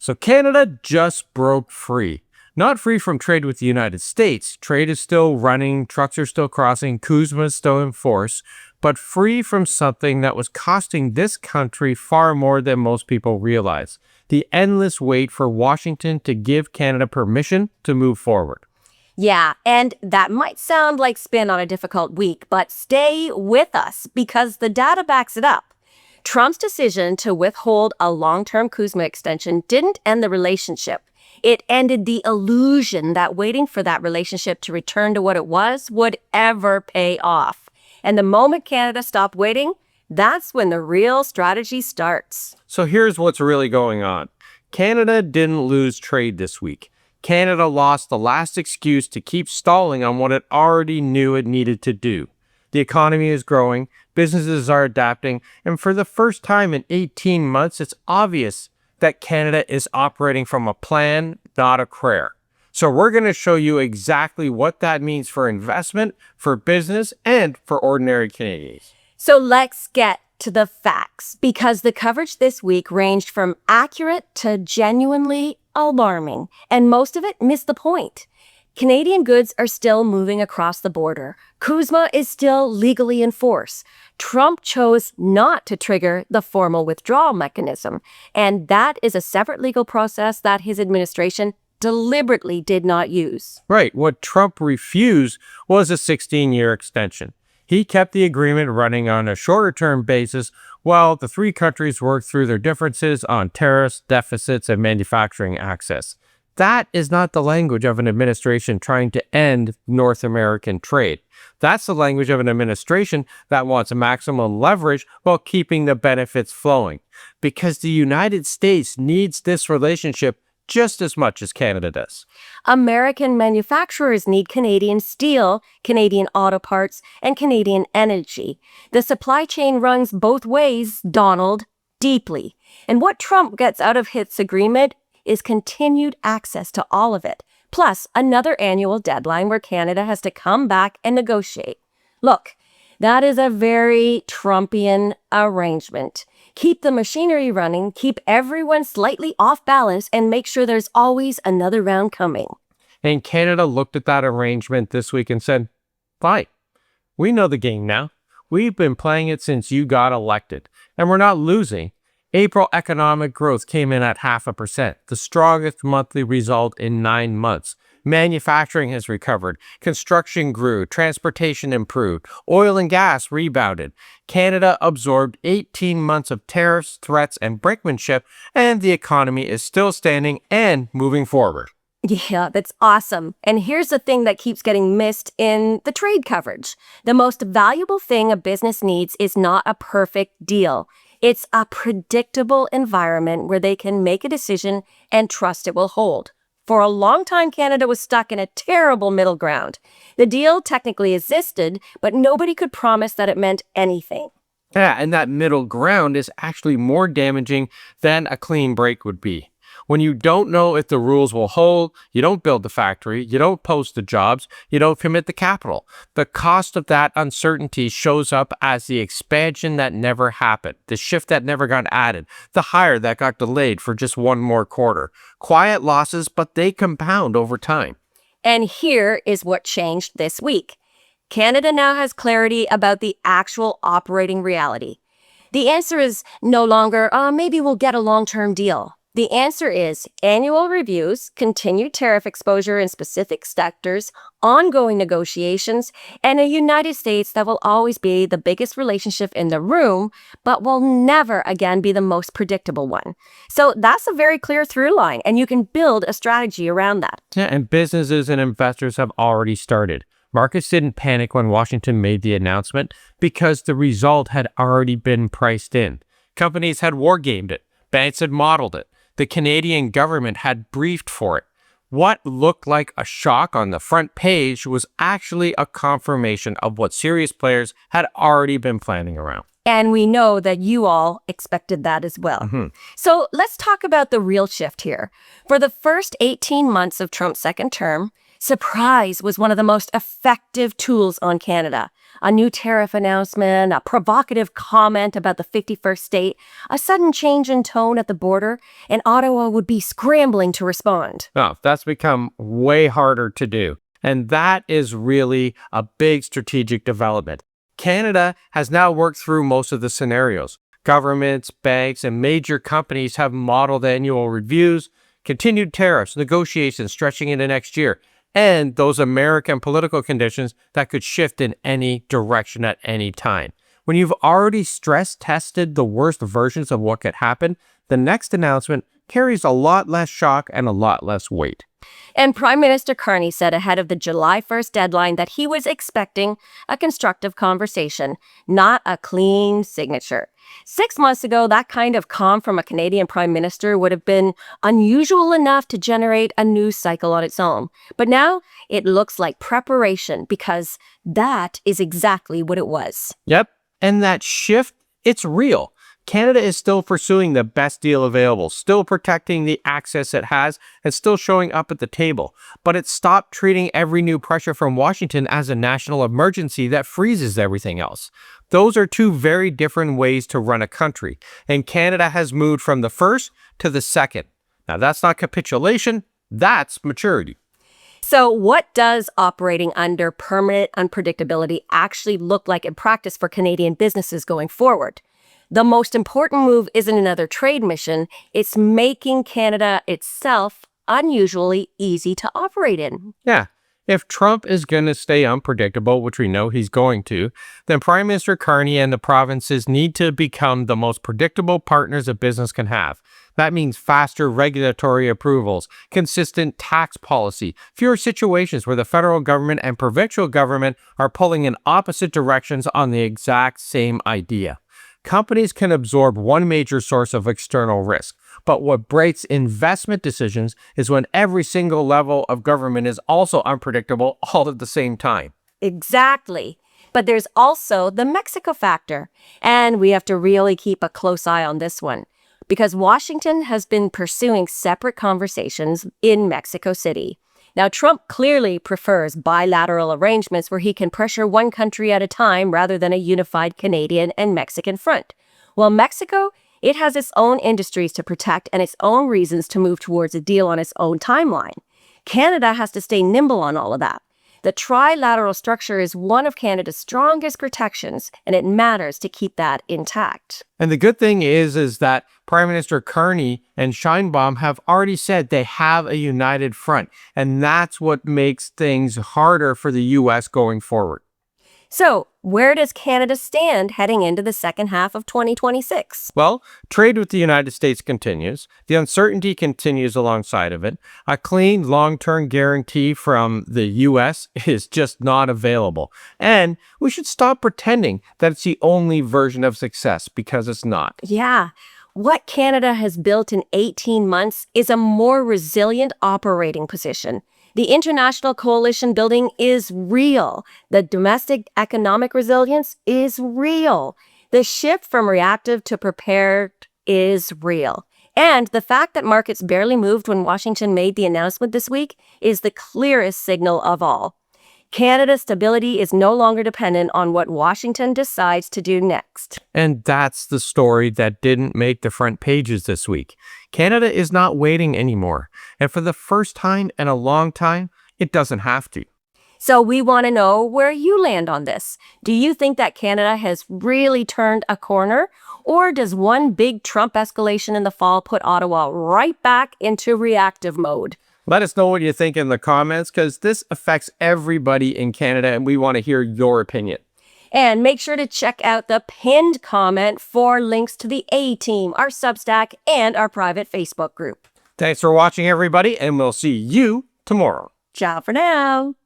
So Canada just broke free. Not free from trade with the United States. Trade is still running, trucks are still crossing, CUSMA is still in force, but free from something that was costing this country far more than most people realize. The endless wait for Washington to give Canada permission to move forward. Yeah, and that might sound like spin on a difficult week, but stay with us because the data backs it up. Trump's decision to withhold a long-term CUSMA extension didn't end the relationship. It ended the illusion that waiting for that relationship to return to what it was would ever pay off. And the moment Canada stopped waiting, that's when the real strategy starts. So here's what's really going on. Canada didn't lose trade this week. Canada lost the last excuse to keep stalling on what it already knew it needed to do. The economy is growing, businesses are adapting, and for the first time in 18 months, it's obvious that Canada is operating from a plan, not a prayer. So we're going to show you exactly what that means for investment, for business, and for ordinary Canadians. So let's get to the facts, because the coverage this week ranged from accurate to genuinely alarming, and most of it missed the point. Canadian goods are still moving across the border. CUSMA is still legally in force. Trump chose not to trigger the formal withdrawal mechanism, and that is a separate legal process that his administration deliberately did not use. Right. What Trump refused was a 16-year extension. He kept the agreement running on a shorter-term basis while the three countries worked through their differences on tariffs, deficits, and manufacturing access. That is not the language of an administration trying to end North American trade. That's the language of an administration that wants maximum leverage while keeping the benefits flowing. Because the United States needs this relationship just as much as Canada does. American manufacturers need Canadian steel, Canadian auto parts, and Canadian energy. The supply chain runs both ways, Donald, deeply. And what Trump gets out of his agreement is continued access to all of it, plus another annual deadline where Canada has to come back and negotiate. Look, that is a very Trumpian arrangement. Keep the machinery running, keep everyone slightly off balance, and make sure there's always another round coming. And Canada looked at that arrangement this week and said, fine, we know the game now. We've been playing it since you got elected, and we're not losing. April economic growth came in at 0.5%, the strongest monthly result in 9 months. Manufacturing has recovered, construction grew, transportation improved, oil and gas rebounded. Canada absorbed 18 months of tariffs, threats, and brinkmanship, and the economy is still standing and moving forward. Yeah, that's awesome. And here's the thing that keeps getting missed in the trade coverage. The most valuable thing a business needs is not a perfect deal. It's a predictable environment where they can make a decision and trust it will hold. For a long time, Canada was stuck in a terrible middle ground. The deal technically existed, but nobody could promise that it meant anything. Yeah, and that middle ground is actually more damaging than a clean break would be. When you don't know if the rules will hold, you don't build the factory, you don't post the jobs, you don't commit the capital. The cost of that uncertainty shows up as the expansion that never happened, the shift that never got added, the hire that got delayed for just one more quarter. Quiet losses, but they compound over time. And here is what changed this week. Canada now has clarity about the actual operating reality. The answer is no longer, maybe we'll get a long-term deal. The answer is annual reviews, continued tariff exposure in specific sectors, ongoing negotiations, and a United States that will always be the biggest relationship in the room, but will never again be the most predictable one. So that's a very clear through line, and you can build a strategy around that. Yeah, and businesses and investors have already started. Markets didn't panic when Washington made the announcement because the result had already been priced in. Companies had wargamed it. Banks had modeled it. The Canadian government had briefed for it. What looked like a shock on the front page was actually a confirmation of what serious players had already been planning around. And we know that you all expected that as well. So let's talk about the real shift here. For the first 18 months of Trump's second term, Surprise was one of the most effective tools on Canada. A new tariff announcement, a provocative comment about the 51st state, a sudden change in tone at the border, and Ottawa would be scrambling to respond. Oh, that's become way harder to do. And that is really a big strategic development. Canada has now worked through most of the scenarios. Governments, banks, and major companies have modeled annual reviews, continued tariffs, negotiations stretching into next year, and those American political conditions that could shift in any direction at any time. When you've already stress tested the worst versions of what could happen, the next announcement carries a lot less shock and a lot less weight. And Prime Minister Carney said ahead of the July 1st deadline that he was expecting a constructive conversation, not a clean signature. 6 months ago, that kind of calm from a Canadian Prime Minister would have been unusual enough to generate a news cycle on its own. But now it looks like preparation, because that is exactly what it was. Yep, and that shift, it's real. Canada is still pursuing the best deal available, still protecting the access it has, and still showing up at the table. But it stopped treating every new pressure from Washington as a national emergency that freezes everything else. Those are two very different ways to run a country, and Canada has moved from the first to the second. Now, that's not capitulation, that's maturity. So what does operating under permanent unpredictability actually look like in practice for Canadian businesses going forward? The most important move isn't another trade mission, it's making Canada itself unusually easy to operate in. Yeah, if Trump is going to stay unpredictable, which we know he's going to, then Prime Minister Carney and the provinces need to become the most predictable partners a business can have. That means faster regulatory approvals, consistent tax policy, fewer situations where the federal government and provincial government are pulling in opposite directions on the exact same idea. Companies can absorb one major source of external risk, but what breaks investment decisions is when every single level of government is also unpredictable all at the same time. Exactly. But there's also the Mexico factor, and we have to really keep a close eye on this one, because Washington has been pursuing separate conversations in Mexico City. Now, Trump clearly prefers bilateral arrangements where he can pressure one country at a time rather than a unified Canadian and Mexican front. While Mexico, it has its own industries to protect and its own reasons to move towards a deal on its own timeline. Canada has to stay nimble on all of that. The trilateral structure is one of Canada's strongest protections, and it matters to keep that intact. And the good thing is that Prime Minister Carney and Sheinbaum have already said they have a united front, and that's what makes things harder for the U.S. going forward. So, where does Canada stand heading into the second half of 2026? Well, trade with the United States continues. The uncertainty continues alongside of it. A clean, long-term guarantee from the U.S. is just not available. And we should stop pretending that it's the only version of success, because it's not. Yeah. What Canada has built in 18 months is a more resilient operating position. The international coalition building is real. The domestic economic resilience is real. The shift from reactive to prepared is real. And the fact that markets barely moved when Washington made the announcement this week is the clearest signal of all. Canada's stability is no longer dependent on what Washington decides to do next. And that's the story that didn't make the front pages this week. Canada is not waiting anymore. And for the first time in a long time, it doesn't have to. So we want to know where you land on this. Do you think that Canada has really turned a corner? Or does one big Trump escalation in the fall put Ottawa right back into reactive mode? Let us know what you think in the comments, because this affects everybody in Canada and we want to hear your opinion. And make sure to check out the pinned comment for links to the A-Team, our Substack, and our private Facebook group. Thanks for watching, everybody, and we'll see you tomorrow. Ciao for now.